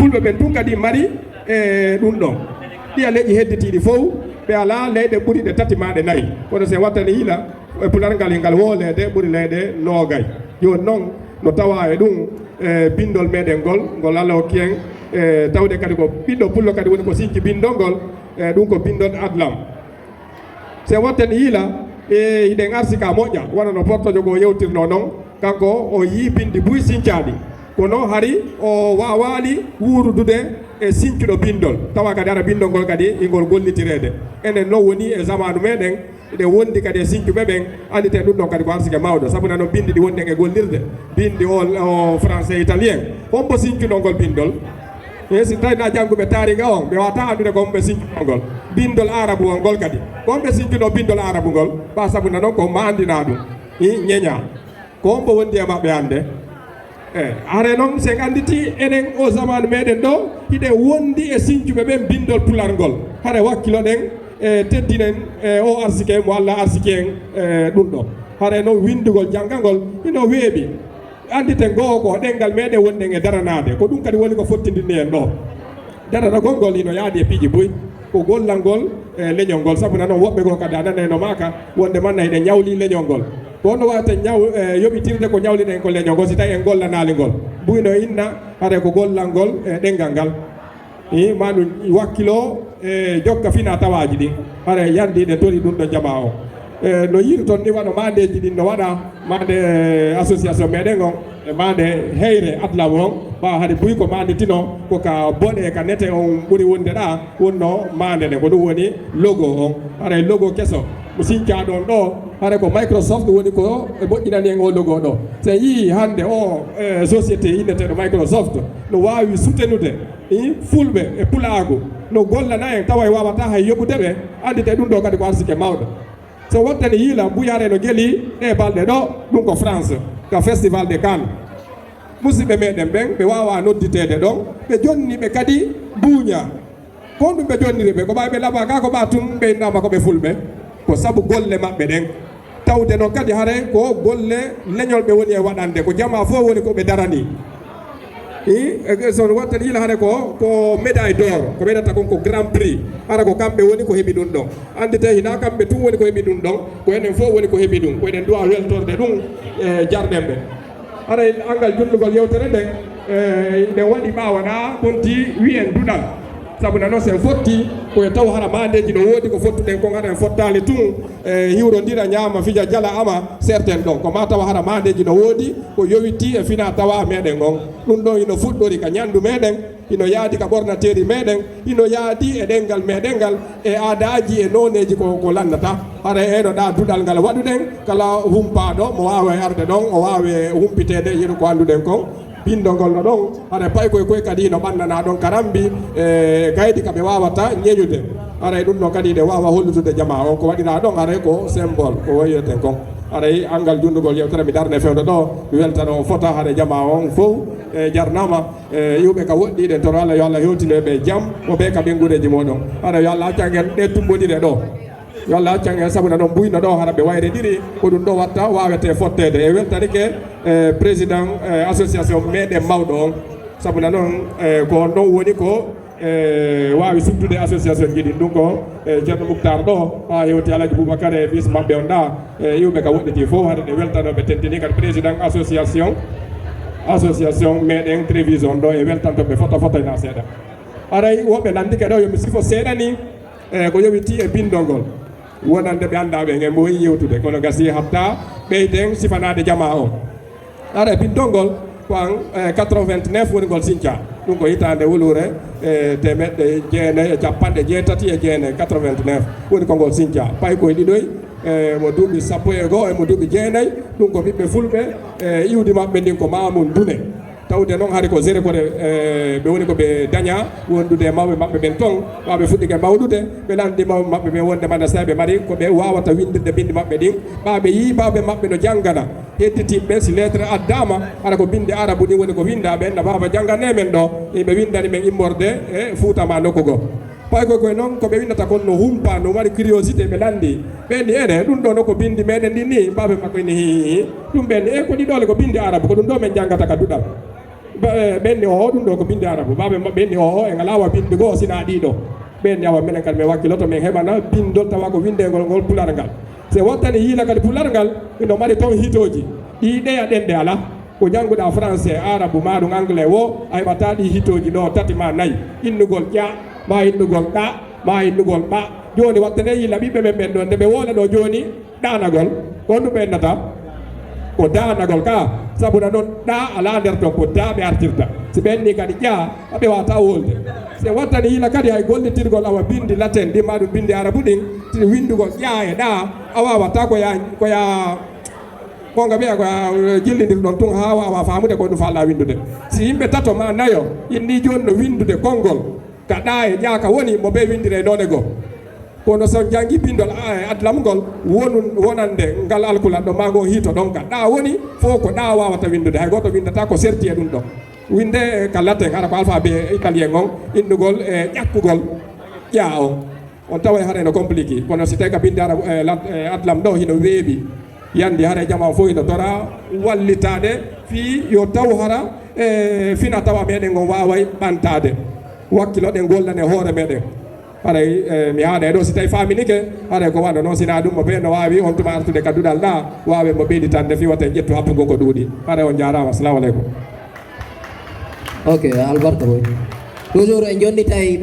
fulɓe ɓen tun kadi mari e ɗum ɗon ɗiya leƴƴi hedditiɗi fof ɓe ala leyɗe ɓuri ɗe tati maɗe nayyi kono se wattani yiila e pular ngal ngal woolede ɓuri leyɗe noogay joni noon no tawa e ɗum bindol meɗen ngol Allah hokki en tawde kadi ko ɓiɗɗo pullo kadi woni ko sinki bindol ngol ɗum ko bindol adlam se wattani yiila hiɗen arsi ka moƴƴa wona no portojo go yewtirno noon kanko o yii bindi buy sincaɗi kono hari o wawali wurudude e sincuɗo bindol tawa kadi ara bindol ngol kadi igol gollitirede enen noon woni e zamanu meɗen ɗe wondi kadi e sincuɓe ɓen andite ɗum ɗon kadi ko arsike mawɗo sabu nano bindi ɗi wonɗen e gollirde bindi o français italien hombo sincuɗo ngol bindol si tawi na jannguɓe taariga on ɓe wawata andude ko homɓe sincuɗo ngol bindol arabu on ngol kadi ko homɓe sincuɗo bindol arabu ngol ba sabu nano ko mandina ɗum ñeña ko hombo wondi e maɓɓe hannde are noon sen anditi enen o zaman meɗen ɗo hiɗe wondi e sincuɓe ɓen bindol pular ngol haɗa wakkilo ɗen teddinen o arsike mo Allah arsike en ɗum ɗo haɗa noon windugol janngangol ino weeɓi anditen goo ko ɗengal meɗen wonɗen e daranade ko ɗum kadi woni ko fottidinni en ɗo daranagol ngol ino yaadi e piiji boyi ko gollal ngol e leñol ngol sabu noon woɓɓe goo kadi anana eno maka wonde manna hiɗen ñawli leñol ngol ko no wawata yoɓitirde ko ñawliɗen ko leñol ngol si tawi en gollanali ngol buyno inna haɗa ko gollal ngol e ɗengal ngal ma ɗum wakkilo e jokka fina tawaji ɗin haɗa yandiɗe tori ɗum ɗo jama o no yiru toon ni waɗa mandeji ɗin no waɗa mande association meɗen on e mande heyre adlam on ɓawa haade buy ko manditino ko ka boɗe ka nete on ɓuuri wonde ɗa wonno mande nde ko ɗum woni logo on haɗa logo kesso mo sincaɗon ɗo haɗa ko Microsoft woni ko e moƴƴinani en o logo ɗo so yii hande o société inneteɗo Microsoft no wawi soutenude fulɓe e pulagu no gollana en tawa e wawata hay yoɓudeɓe andite ɗum ɗo kadi ko arsike mawɗo so wottani yiila mbuyare no gueeli ɗe balɗe ɗo ɗum ko France ka festival de Cannes musidɓe meɗen ɓen ɓe wawa nodditede ɗon ɓe jonniɓe kadi buuña kon ɗum ɓe jonniriɓe ko ɓawi ɓe laɓa ka ko ɓa tun ɓe innama koɓe fulɓe ko saabu golle maɓɓe ɗen tawde noon kadi haare ko golle leñol ɓe woni e waɗande ko jama fof woni koɓe darani so wattani yiila haare ko médaille d'or ko ɓeɗata kon ko grand prix hara ko kamɓe woni ko heeɓi ɗum ɗon andite hina kamɓe tun woni ko heeɓi ɗum ɗon ko enen fof woni ko heeɓi ɗum ko eɗen duwa weltorde ɗum e jarɗen ɓe haɗa angal jullugol yewtere nden ɓe waɗi ɓawaɗa ɓonti wiyen duɗal sabu nano sen fotti koye taw hara mandeji no woodi ko fottuɗen kon haɗa en fottali tun hiwrodira ñama fija jala ama certain ɗon ko ma tawa hara mandeji no woodi ko yowitti e fina tawa meɗen on ɗum ɗon ino fuɗɗori ka ñandu meɗen ino yaadi ka ɓornateri meɗen ino yaadi e ɗengal meɗen ngal e aadaji e noneji ko lannata hara eno ɗa duɗal ngal waɗuɗen kala humpaɗo mo wawa arde ɗon o wawi humpitede yeru ko anduɗen kon bindol ngol no ɗon haɗa pay koye kadi no ɓannana ɗon karambi e gaydi kaɓe wawata ñeñude aray ɗum ɗo kadi ɗe wawa hollutude jama on ko waɗira ɗon aray ko symbole ko wayireten kon aray angal jundugol yewtere mi darne fewde ɗo mi weltano on fota haɗa jama on fof e jarnama iwɓe ka woɗɗiɗen toon Allah yo Allah hewtino ɓe jaam o ɓe ka ɓengureji moɗon aɗa yo Allah accangel ɗe tumboɗire ɗo yo Allah accangel sabuna ɗon buyno ɗo haɗa ɓe wayre ɗiɗi ko ɗum ɗo watta wawete fottede e weltanike président association meɗen mawɗo on sabuna noon ko ɗon woni ko wawi suddude association jiɗi ɗum ko ceerno Moukhtar ɗo ha hewti Alaji Boubacar e fils mabɓe on ɗa iwɓe ka woɗɗiti fof haɗa ɗe weltanoɓe tentini kadi président association meɗen télévision ɗo e weltantoɓe fotoyna seeɗa aray woɓɓe nandike ɗo yomi sifo seeɗa ni ko yowiti e bindol ngol wonande ɓe andaɓe e mo yi yewtude kono gasi habta ɓeyden sifanade jama o ara bindol ngol ko an 89 woni ngol sinthia ɗum ko hitande wulure temeɗɗe jeenayyi e capanɗe jeetati e jeenayyi 89 woni ko ngol sinthia pay koye ɗiɗoy mo duuɓi sappo e goho emo duuɓi jeenayyi ɗum ko ɓiɓɓe fulɓe iwdi mabɓe ndin ko Mamoun Dune tawde noon haade ko zére kode ɓe woni ko ɓe daña wondude mawɓe maɓɓe ɓen ton ɓaɓe fuɗɗike mawɗude ɓe landi mawɓe maɓɓe ɓe wonde manda saɓe mari ko ɓe wawata windirde bindi maɓɓe ɗin ɓaɓe yi bawɓe maɓɓe no janggana hedditiɓe si lettre addama haɗa ko binde arabu ɗin woni ko windaɓe enna baba janggane men ɗo ɓe windani men immorde e fuutama nokku go pay koye noon koɓe windata kon no humpa no waɗi curiosité ɓe landi ɓenni ene ɗum ɗo no ko bindi meɗen ɗin ni baɓe makko ni ɗum ɓenni ko ɗiɗole ko bindi arabu ko ɗum ɗo men janggata ka duɗal benni o ɗum ɗo ko binde arabu baɓe benni o e ngalawa binde goo sina ɗiɗo ɓen yawa minen kadi mi wakkiloto min heɓana bindol tawa ko windegol ngol pular ngal se wattani hiila kadi pular ngal ino mbaɗi toon hitoji ɗi ɗeya ɗenɗe ala ko jannguɗa français arabu maɗum anglais o a heɓata ɗi hitoji ɗo tati ma nayyi innugol ƴa ma innugol ɗa ma innugol ɓa joni wattane hiila ɓiɓɓe men ɓen ɗon nde ɓe wona ɗo joni ɗanagol ko ɗum ɓennata ko danagol ka sabuɗa noon ɗa ala nder ton ko da ɓe artirta si ɓenni kadi ƴa aɓe wata wolde se wattani hiila kadi hay gollitirgol awa bindi latin ɗimma ɗum bindi arabu ɗin ti windugol ƴa e ɗa a wawata koya konga wiya ko jillidir ɗon tun ha wawa famude ko ɗum falla windude si yimɓe tato ma nayo inni joni no windude konngol ka ɗa e ƴaka woni mo ɓe windire ɗone goo kono so jangi bindol adlamgol wonande ngal alkulan ɗo mago hito ɗon ka ɗa woni fof ko ɗa wawata windude hay goto windata ko serti e ɗum ɗo winde ka latin hara ko alphabet italien on innugol e ƴakkugol ƴa on tawa hara no compliqué kono si tawi ka binde adlam ɗo hino weeɓi yandi hara jama fof ino tora wallitade fi yo taw hara fina tawa meɗen on waway ɓantade wakkilo ɗen gollane hoore meɗen haray mi haɗa ɗo si tawi faminike haɗa ko waɗa noon sina ɗum mo ɓe no wawi on tuma artude kadduɗal ɗa wawe mo ɓeyditande fi wata ƴettu happugo ko ɗuuɗi haɗa on jarama assalamu aleykum. Ok albarka boy toujours en jonnitay